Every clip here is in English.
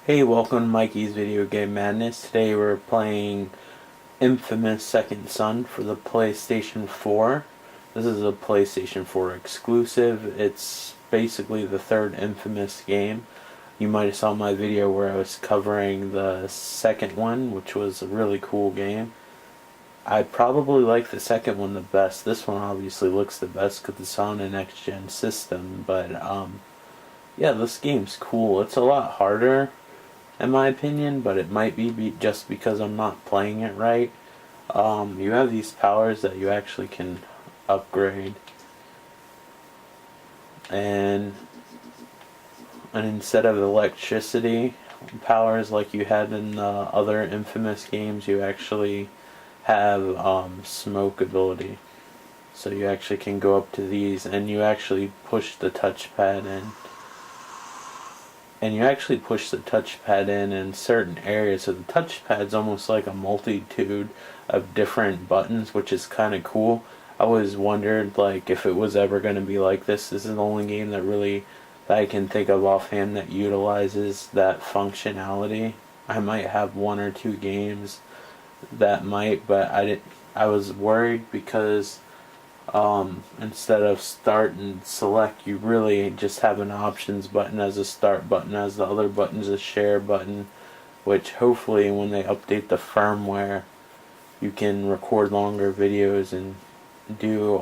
Hey, welcome to Mikey's Video Game Madness. Today we're playing Infamous Second Son for the PlayStation 4. This is a PlayStation 4 exclusive. It's basically the third Infamous game. You might have saw my video where I was covering the second one, which was a really cool game. I probably like the second one the best. This one obviously looks the best because it's on a next-gen system, but yeah, this game's cool. It's a lot harder in my opinion, but it might be just because I'm not playing it right. You have these powers that you actually can upgrade, and instead of electricity powers like you had in the other Infamous games, you actually have smoke ability. So you actually can go up to these, and you actually push the touchpad in. And you actually push the touchpad in certain areas, so the touchpad's almost like a multitude of different buttons, which is kind of cool. I always wondered like if it was ever going to be like this. This is the only game that I can think of offhand that utilizes that functionality. I might have one or two games that might, but I was worried because instead of start and select, you really just have an options button as a start button, as the other button's a share button, which hopefully when they update the firmware you can record longer videos and do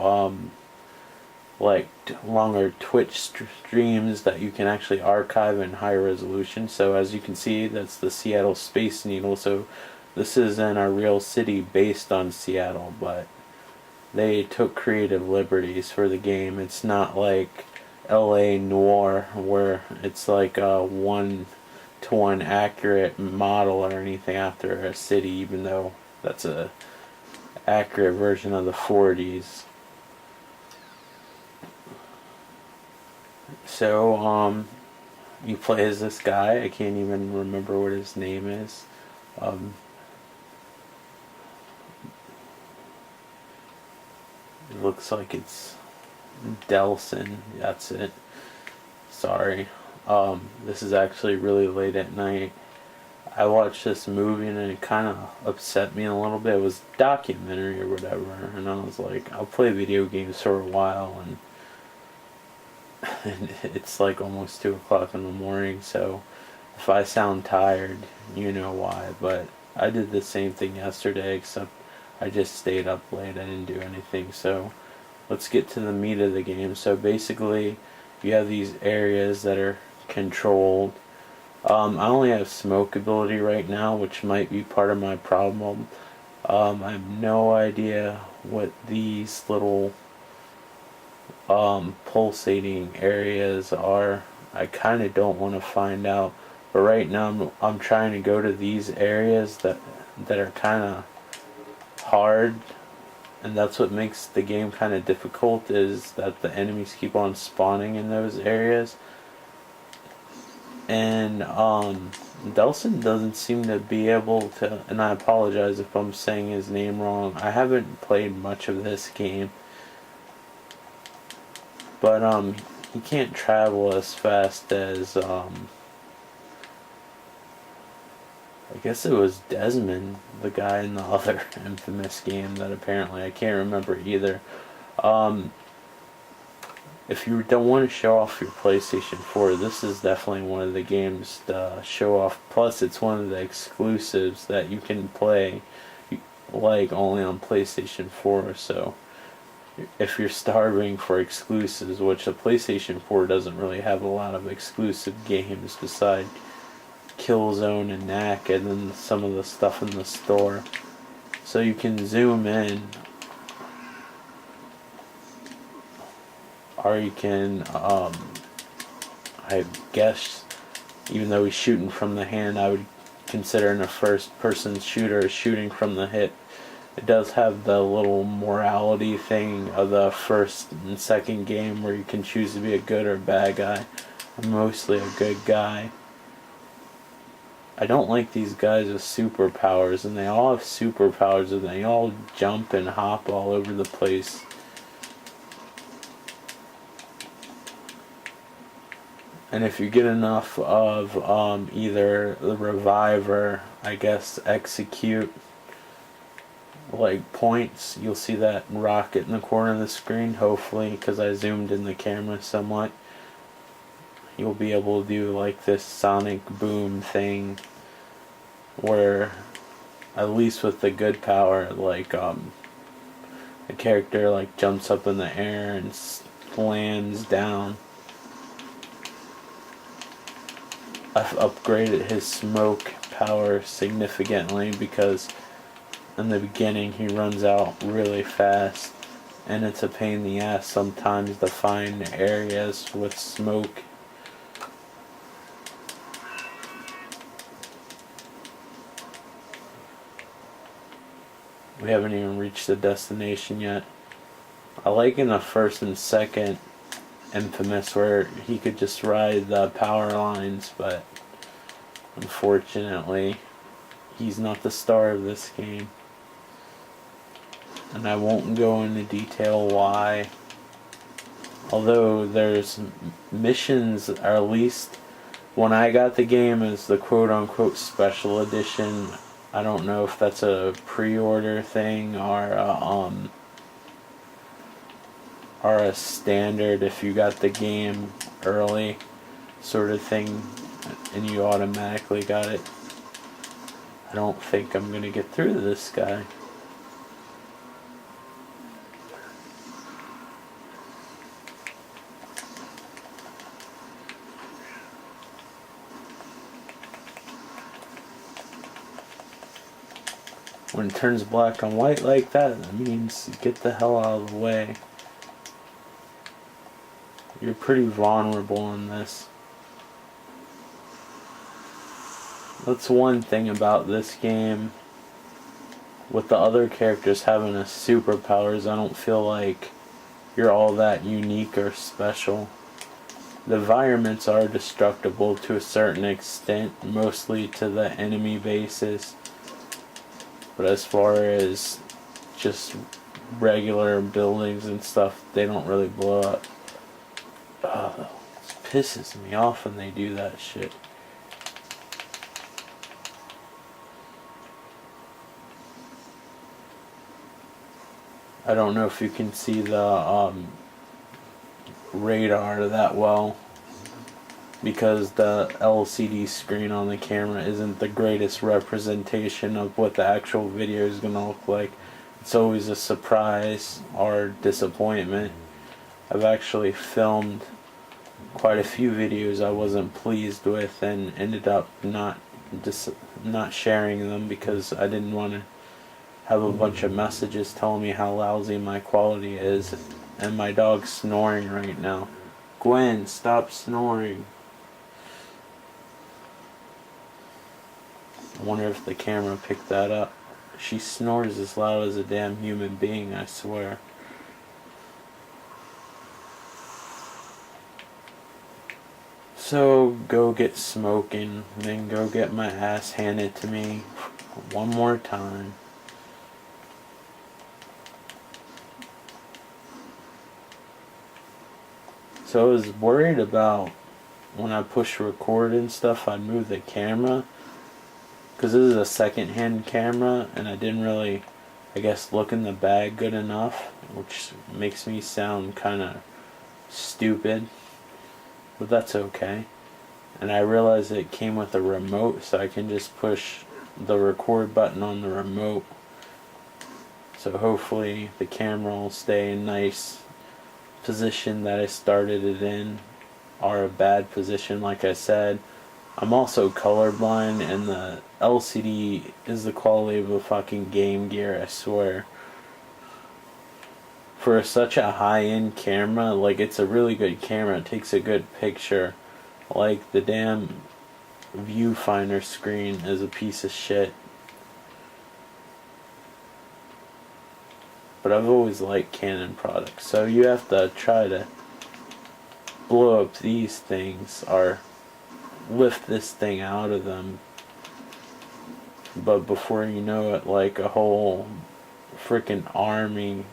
like longer Twitch streams that you can actually archive in high resolution. So as you can see, that's the Seattle Space Needle. So this is in a real city based on Seattle, but they took creative liberties for the game. It's not like LA Noir where it's like a one-to-one accurate model or anything after a city, even though that's a accurate version of the 40s. So you play as this guy. I can't even remember what his name is. It looks like it's Delson. That's it. Sorry. This is actually really late at night. I watched this movie and it kind of upset me a little bit. It was a documentary or whatever, and I was like, I'll play video games for a while, and it's like almost 2 o'clock in the morning, so if I sound tired, you know why. But I did the same thing yesterday, except I just stayed up late. I didn't do anything. So let's get to the meat of the game. So basically you have these areas that are controlled. I only have smoke ability right now, which might be part of my problem. I have no idea what these little pulsating areas are. I kind of don't want to find out, but right now I'm trying to go to these areas that are kind of hard, and that's what makes the game kind of difficult, is that the enemies keep on spawning in those areas. And Delson doesn't seem to be able to, and I apologize if I'm saying his name wrong. I haven't played much of this game, but he can't travel as fast as I guess it was Desmond, the guy in the other Infamous game that apparently I can't remember either. If you don't want to show off your PlayStation 4, this is definitely one of the games to show off. Plus, it's one of the exclusives that you can play like only on PlayStation 4. So if you're starving for exclusives, which the PlayStation 4 doesn't really have a lot of exclusive games besides Killzone and Knack, and then some of the stuff in the store. So you can zoom in, or you can I guess, even though he's shooting from the hand, I would consider in a first person shooter shooting from the hip. It does have the little morality thing of the first and second game where you can choose to be a good or bad guy. I'm mostly a good guy. I don't like these guys with superpowers, and they all have superpowers, and they all jump and hop all over the place. And if you get enough of either the revive or, I guess, execute like points, you'll see that rocket in the corner of the screen. Hopefully, because I zoomed in the camera somewhat, you'll be able to do like this sonic boom thing where, at least with the good power, like a character like jumps up in the air and lands down. I've upgraded his smoke power significantly because in the beginning he runs out really fast and it's a pain in the ass sometimes to find areas with smoke. We haven't even reached the destination yet. I like in the first and second Infamous where he could just ride the power lines, but unfortunately he's not the star of this game. And I won't go into detail why. Although there's missions, or at least when I got the game as the quote-unquote special edition, I don't know if that's a pre-order thing or a standard if you got the game early sort of thing and you automatically got it. I don't think I'm gonna get through to this guy. When it turns black and white like that, that means get the hell out of the way. You're pretty vulnerable in this. That's one thing about this game. With the other characters having a superpowers, I don't feel like you're all that unique or special. The environments are destructible to a certain extent, mostly to the enemy bases. But as far as just regular buildings and stuff, they don't really blow up. It pisses me off when they do that shit. I don't know if you can see the radar that well because the LCD screen on the camera isn't the greatest representation of what the actual video is going to look like. It's always a surprise or disappointment. I've actually filmed quite a few videos I wasn't pleased with and ended up not sharing them because I didn't want to have a bunch of messages telling me how lousy my quality is. And my dog's snoring right now. Gwen, stop snoring. I wonder if the camera picked that up. She snores as loud as a damn human being, I swear. So go get smoking, then go get my ass handed to me one more time. So I was worried about when I push record and stuff, I'd move the camera. Because this is a second-hand camera, and I didn't really, I guess, look in the bag good enough, which makes me sound kind of stupid. But that's okay. And I realized it came with a remote, so I can just push the record button on the remote. So hopefully the camera will stay in nice position that I started it in, or a bad position like I said. I'm also colorblind, and the LCD is the quality of a fucking Game Gear, I swear. For such a high-end camera, like, it's a really good camera, it takes a good picture. Like, the damn viewfinder screen is a piece of shit. But I've always liked Canon products, so you have to try to blow up these things or lift this thing out of them. But before you know it, like, a whole freaking army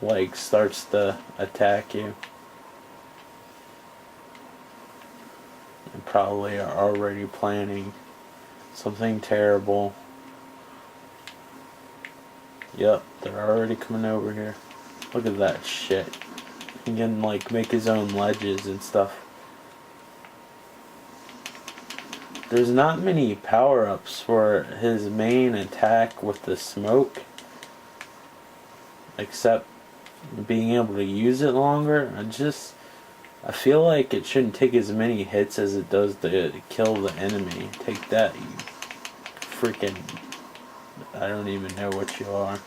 like starts to attack you. and probably are already planning something terrible. Yep, they're already coming over here. Look at that shit. He can like make his own ledges and stuff. There's not many power-ups for his main attack with the smoke, except being able to use it longer. I feel like it shouldn't take as many hits as it does to kill the enemy. Take that, you freaking... I don't even know what you are.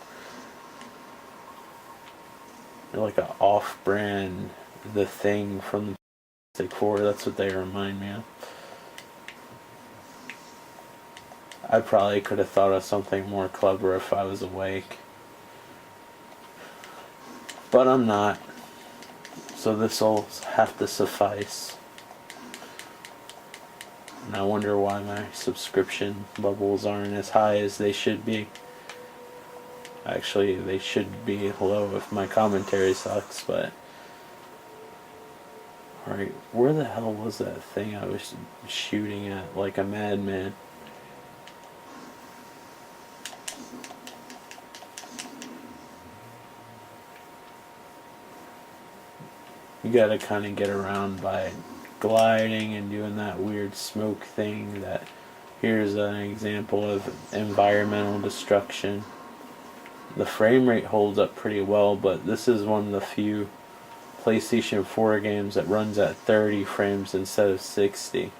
You're like an off-brand The Thing from the PS4. That's what they remind me of. I probably could have thought of something more clever if I was awake. But I'm not. So this'll have to suffice. And I wonder why my subscription levels aren't as high as they should be. Actually, they should be low if my commentary sucks, but... Alright, where the hell was that thing I was shooting at like a madman? You gotta kind of get around by gliding and doing that weird smoke thing. That here's an example of environmental destruction. The frame rate holds up pretty well, but this is one of the few PlayStation 4 games that runs at 30 frames instead of 60.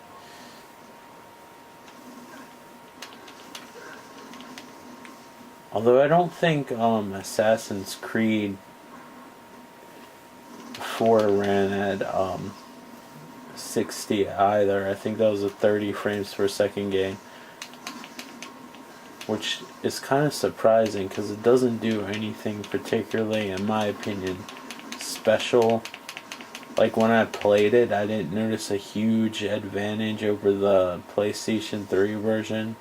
Although I don't think Assassin's Creed 4 ran at 60 either. I think that was a 30 frames per second game, which is kind of surprising because it doesn't do anything particularly, in my opinion, special. Like when I played it, I didn't notice a huge advantage over the PlayStation 3 version.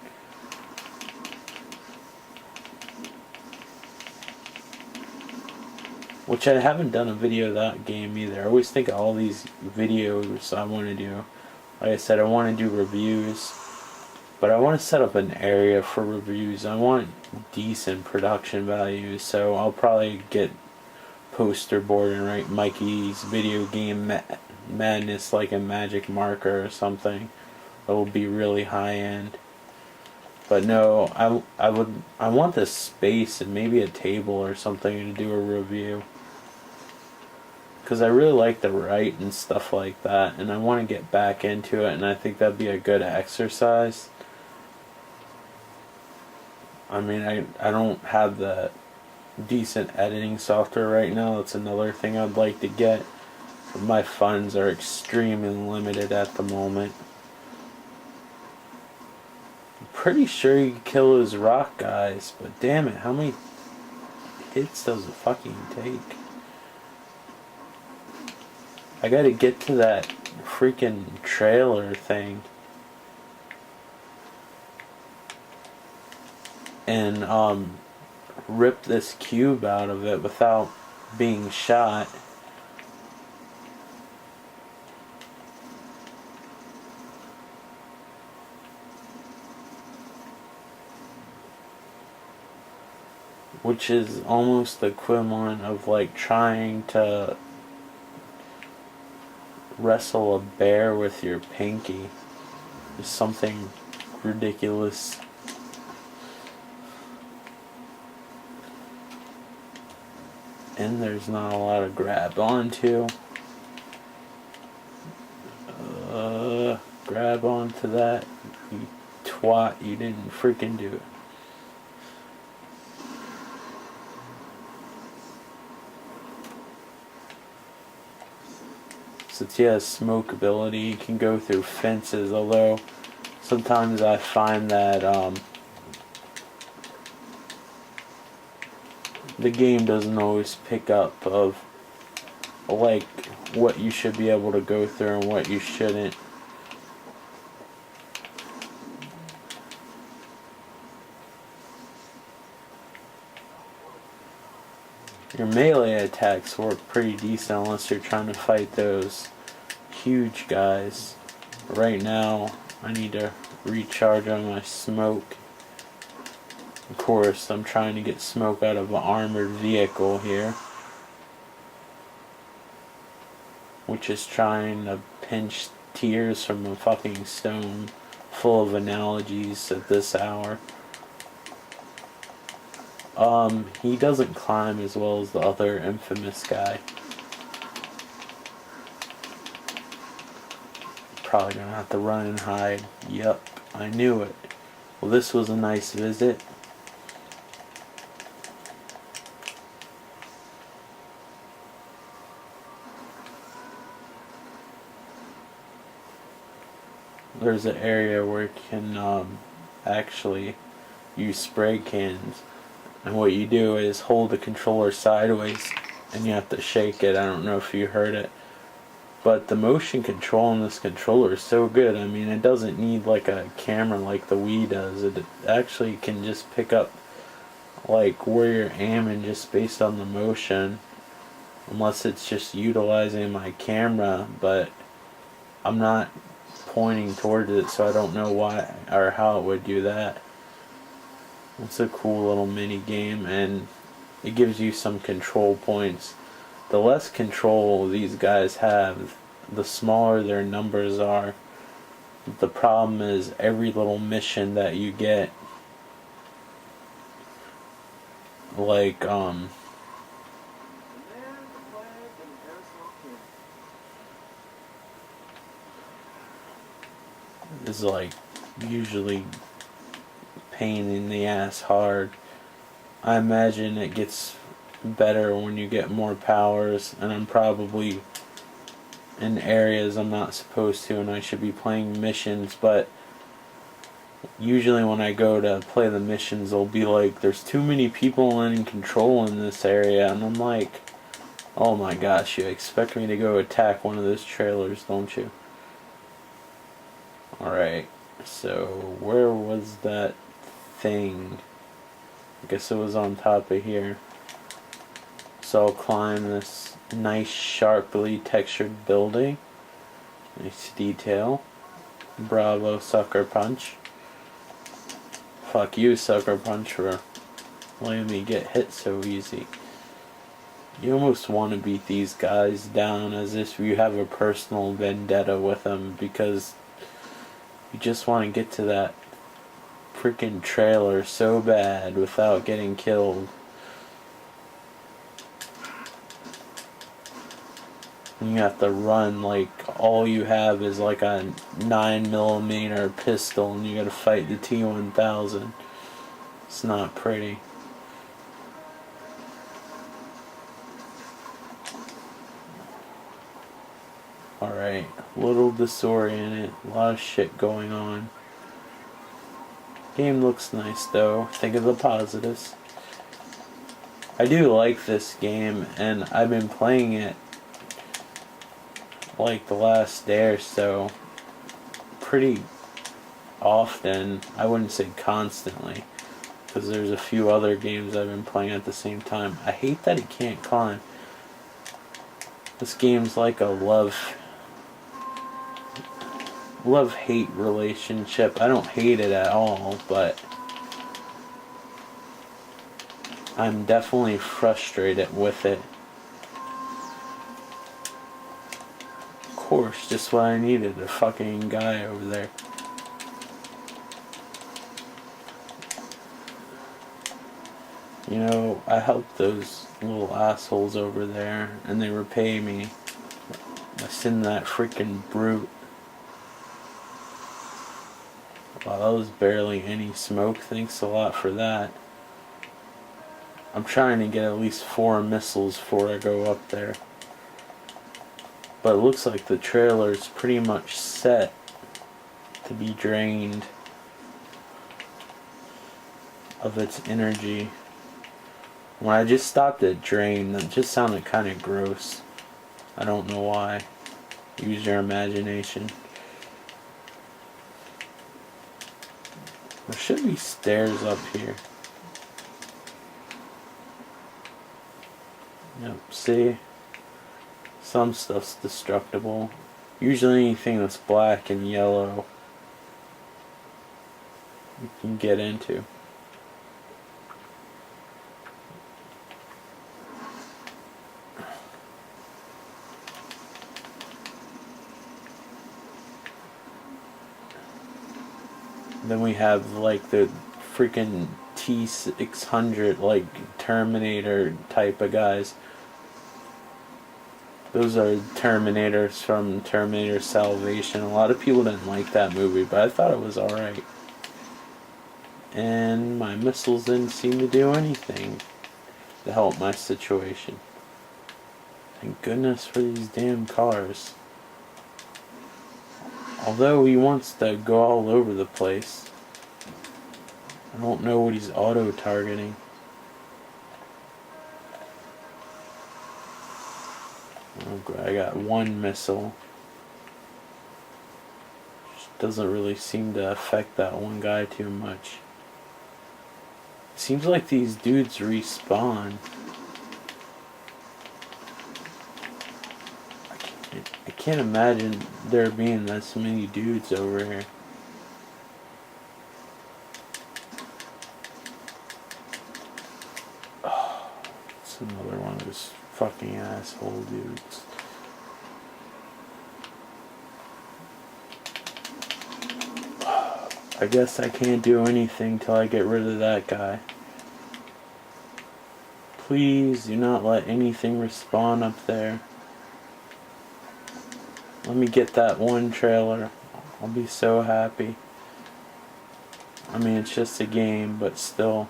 Which I haven't done a video of that game either. I always think of all these videos I want to do. Like I said, I want to do reviews, but I want to set up an area for reviews. I want decent production values, so I'll probably get poster board and write Mikey's video game madness like a magic marker or something. It'll be really high end. But no, I want this space and maybe a table or something to do a review. Because I really like to write and stuff like that, and I want to get back into it, and I think that'd be a good exercise. I mean, I don't have the decent editing software right now. That's another thing I'd like to get. But my funds are extremely limited at the moment. I'm pretty sure you can kill those rock guys, but damn it, how many hits does it fucking take? I gotta get to that freaking trailer thing and rip this cube out of it without being shot. Which is almost the equivalent of like trying to wrestle a bear with your pinky. It's something ridiculous. And there's not a lot to grab onto. Grab onto that, you twat, you didn't freaking do it. Since he has smoke ability, he can go through fences, although sometimes I find that the game doesn't always pick up of like what you should be able to go through and what you shouldn't. Your melee attacks work pretty decent unless you're trying to fight those huge guys. Right now, I need to recharge on my smoke. Of course, I'm trying to get smoke out of an armored vehicle here, which is trying to pinch tears from a fucking stone, full of analogies at this hour. He doesn't climb as well as the other infamous guy. Probably gonna have to run and hide. Yep, I knew it. Well, this was a nice visit. There's an area where you can actually use spray cans. And what you do is hold the controller sideways and you have to shake it. I don't know if you heard it. But the motion control on this controller is so good. I mean, it doesn't need like a camera like the Wii does. It actually can just pick up like where you're aiming just based on the motion. Unless it's just utilizing my camera, but I'm not pointing towards it, so I don't know why or how it would do that. It's a cool little mini game, and it gives you some control points. The less control these guys have, the smaller their numbers are. The problem is every little mission that you get, like is like usually pain in the ass hard. I imagine it gets better when you get more powers, and I'm probably in areas I'm not supposed to and I should be playing missions, but usually when I go to play the missions they'll be like, there's too many people in control in this area, and I'm like, oh my gosh, you expect me to go attack one of those trailers, don't you? Alright, so where was that thing? I guess it was on top of here. So I'll climb this nice sharply textured building. Nice detail. Bravo, Sucker Punch. Fuck you, Sucker Punch, for letting me get hit so easy. You almost want to beat these guys down as if you have a personal vendetta with them, because you just want to get to that freaking trailer so bad without getting killed. And you have to run like all you have is like a 9mm pistol, and you gotta fight the T-1000. It's not pretty. Alright, a little disoriented, a lot of shit going on. Game looks nice though, think of the positives. I do like this game, and I've been playing it like the last day or so pretty often. I wouldn't say constantly, because there's a few other games I've been playing at the same time. I hate that he can't climb. This game's like a love-hate relationship. I don't hate it at all, but I'm definitely frustrated with it. Of course, just what I needed, a fucking guy over there. You know, I helped those little assholes over there, and they repay me by sending that freaking brute. Wow, that was barely any smoke. Thanks a lot for that. I'm trying to get at least 4 missiles before I go up there. But it looks like the trailer's pretty much set to be drained of its energy. When I just stopped at drain, that just sounded kind of gross. I don't know why. Use your imagination. There should be stairs up here. Yep, see? Some stuff's destructible. Usually anything that's black and yellow you can get into. Then we have like the freaking T600 like Terminator type of guys. Those are Terminators from Terminator Salvation. A lot of people didn't like that movie, but I thought it was alright. And my missiles didn't seem to do anything to help my situation. Thank goodness for these damn cars. Although he wants to go all over the place. I don't know what he's auto-targeting. Oh, I got one missile. Just doesn't really seem to affect that one guy too much. Seems like these dudes respawn. I can't imagine there being this many dudes over here. Oh, it's another one of those fucking asshole dudes. I guess I can't do anything till I get rid of that guy. Please do not let anything respawn up there. Let me get that one trailer. I'll be so happy. I mean, it's just a game, but still.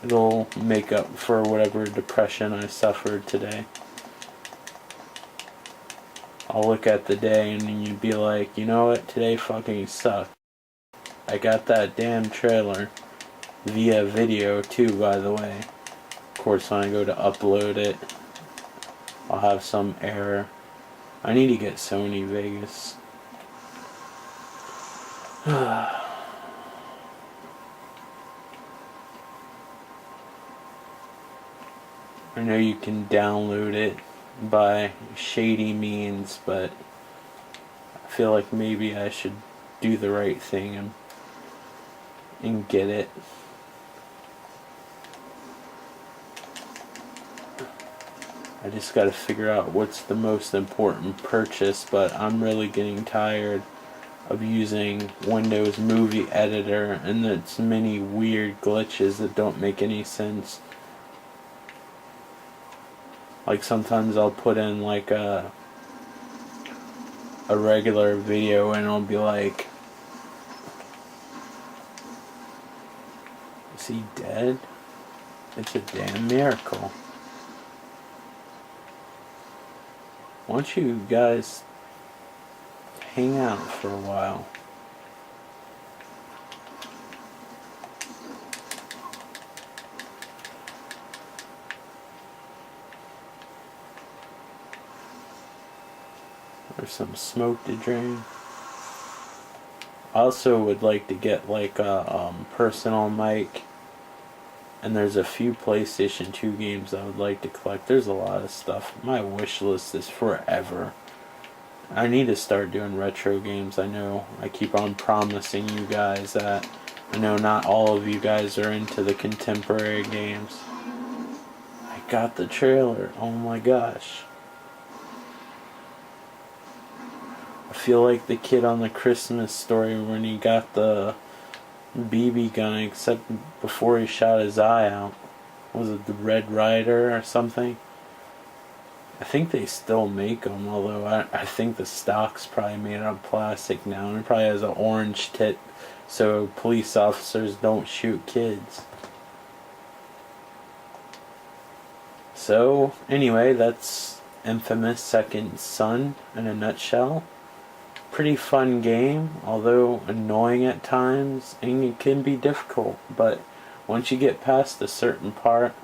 It'll make up for whatever depression I suffered today. I'll look at the day and then you'd be like, you know what, today fucking sucked. I got that damn trailer via video too, by the way. Of course, when I go to upload it, I'll have some error. I need to get Sony Vegas. I know you can download it by shady means, but I feel like maybe I should do the right thing and get it. I just gotta figure out what's the most important purchase, but I'm really getting tired of using Windows Movie Editor and its many weird glitches that don't make any sense. Like sometimes I'll put in like a regular video and I'll be like, is he dead? It's a damn miracle. Why don't you guys hang out for a while? There's some smoke to drain. I also would like to get like a personal mic. And there's a few PlayStation 2 games I would like to collect. There's a lot of stuff. My wish list is forever. I need to start doing retro games. I know I keep on promising you guys that. I know not all of you guys are into the contemporary games. I got the trailer. Oh my gosh. I feel like the kid on the Christmas Story when he got the BB gun, except before he shot his eye out. Was it the Red Ryder or something? I think they still make them, although I think the stock's probably made out of plastic now, and it probably has an orange tip so police officers don't shoot kids. So, anyway, that's Infamous Second Son in a nutshell. Pretty fun game, although annoying at times, and it can be difficult, but once you get past a certain part,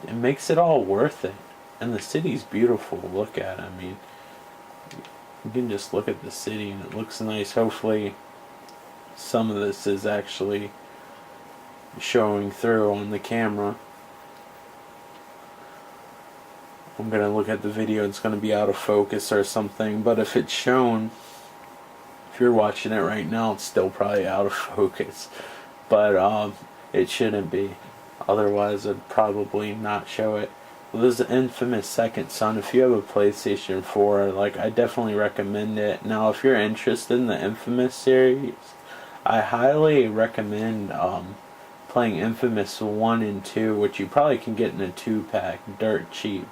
it makes it all worth it. And the city's beautiful to look at. I mean, you can just look at the city and it looks nice. Hopefully some of this is actually showing through on the camera. I'm gonna look at the video, it's gonna be out of focus or something, but if it's shown, if you're watching it right now, it's still probably out of focus, but it shouldn't be, otherwise I'd probably not show it. Well, this is the infamous Second Son. If you have a PlayStation 4, like, I definitely recommend it. Now, if you're interested in the Infamous series, I highly recommend playing Infamous 1 and 2, which you probably can get in a 2-pack, dirt cheap.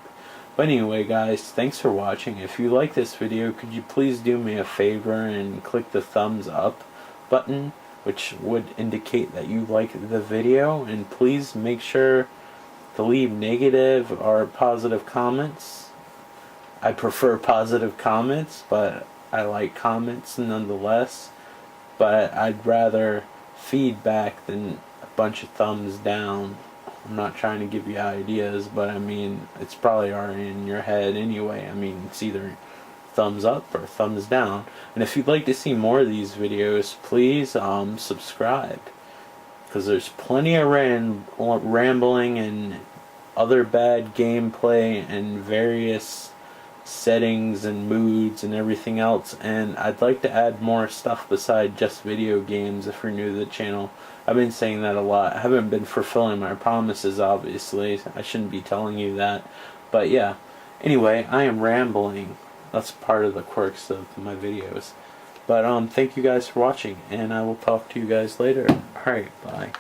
But anyway, guys, thanks for watching. If you like this video, could you please do me a favor and click the thumbs up button, which would indicate that you like the video, and please make sure to leave negative or positive comments. I prefer positive comments, but I like comments nonetheless. But I'd rather feedback than a bunch of thumbs down. I'm not trying to give you ideas, but I mean, it's probably already in your head anyway. I mean, it's either thumbs up or thumbs down. And if you'd like to see more of these videos, please subscribe, because there's plenty of rambling and other bad gameplay and various settings and moods and everything else, and I'd like to add more stuff beside just video games. If you're new to the channel, I've been saying that a lot. I haven't been fulfilling my promises, obviously. I shouldn't be telling you that, but yeah. Anyway, I am rambling. That's part of the quirks of my videos. But thank you guys for watching, and I will talk to you guys later. Alright, bye.